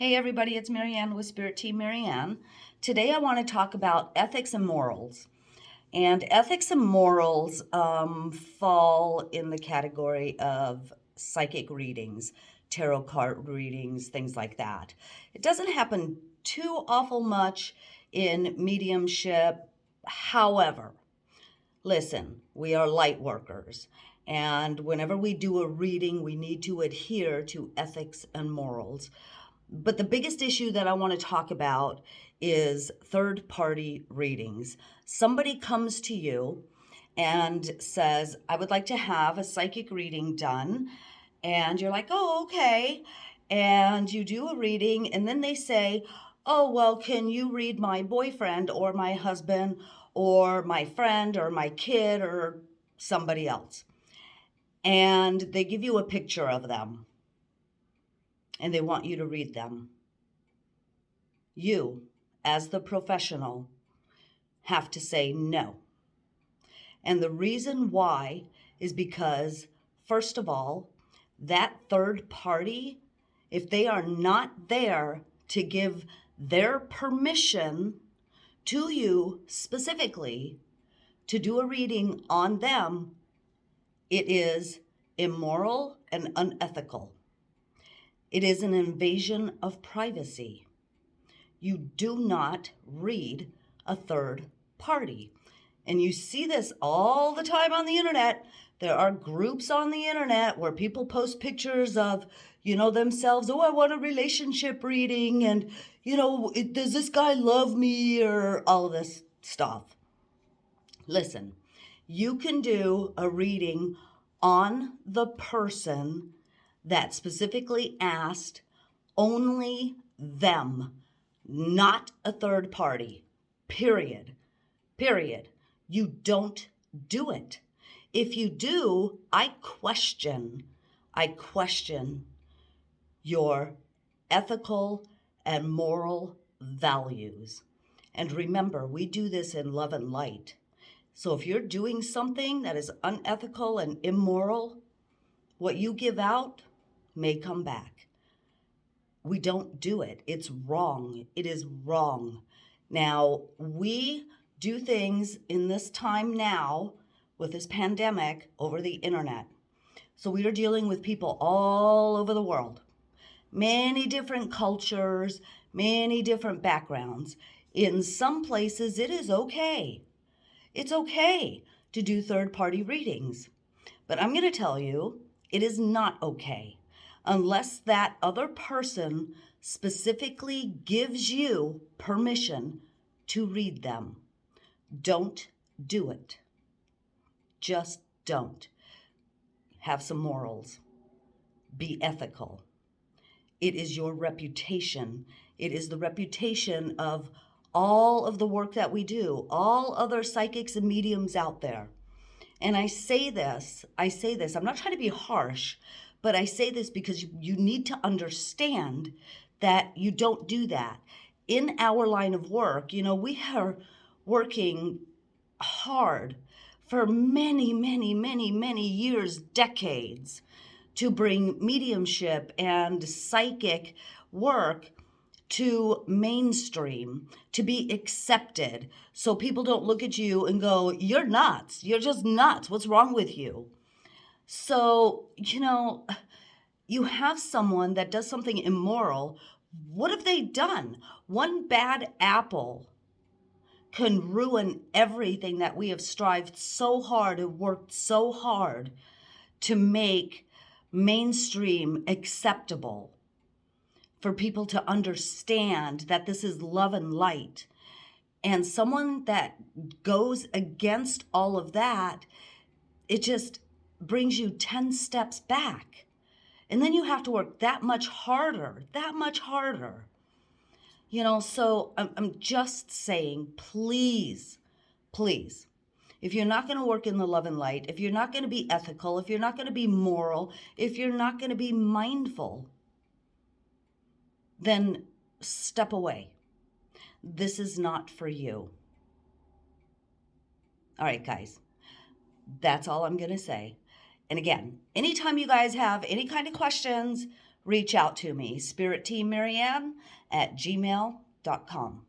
Hey everybody, it's Marianne with Spirit Team Marianne. Today I want to talk about ethics and morals. And ethics and morals fall in the category of psychic readings, tarot card readings, things like that. It doesn't happen too awful much in mediumship. However, listen, we are light workers. And whenever we do a reading, we need to adhere to ethics and morals. But the biggest issue that I want to talk about is third party readings. Somebody comes to you and says, I would like to have a psychic reading done. And you're like, oh, okay. And you do a reading, and then they say, oh, well, can you read my boyfriend or my husband or my friend or my kid or somebody else? And they give you a picture of them and they want you to read them. You, as the professional, have to say no. And the reason why is because, first of all, that third party, if they are not there to give their permission to you specifically to do a reading on them, it is immoral and unethical. It is an invasion of privacy. You do not read a third party. And you see this all the time on the internet. There are groups on the internet where people post pictures of, themselves. Oh, I want a relationship reading. And, does this guy love me? Or all of this stuff. Listen, you can do a reading on the person that specifically asked only them, not a third party, period. You don't do it. If you do, I question your ethical and moral values. And remember, we do this in love and light. So if you're doing something that is unethical and immoral, what you give out may come back. We don't do it. It's wrong. It is wrong. Now, we do things in this time now with this pandemic over the internet. So we are dealing with people all over the world, many different cultures, many different backgrounds. In some places, it is okay. It's okay to do third-party readings. But I'm going to tell you, it is not okay unless that other person specifically gives you permission to read them. Don't do it. Just don't. Have some morals. Be ethical. It is your reputation. It is the reputation of all of the work that we do, all other psychics and mediums out there. And I say this, I'm not trying to be harsh, but I say this because you need to understand that you don't do that. In our line of work, we are working hard for many, many, many, many years, decades, to bring mediumship and psychic work to mainstream, to be accepted, so people don't look at you and go, you're nuts. You're just nuts. What's wrong with you? So, you have someone that does something immoral. What have they done? One bad apple can ruin everything that we have strived so hard and worked so hard to make mainstream acceptable, for people to understand that this is love and light. And someone that goes against all of that, it just brings you 10 steps back. And then you have to work that much harder. So I'm just saying, please, if you're not going to work in the love and light, if you're not going to be ethical, if you're not going to be moral, if you're not going to be mindful, then step away. This is not for you. All right, guys, that's all I'm going to say. And again, anytime you guys have any kind of questions, reach out to me, spiritteammarianne@gmail.com.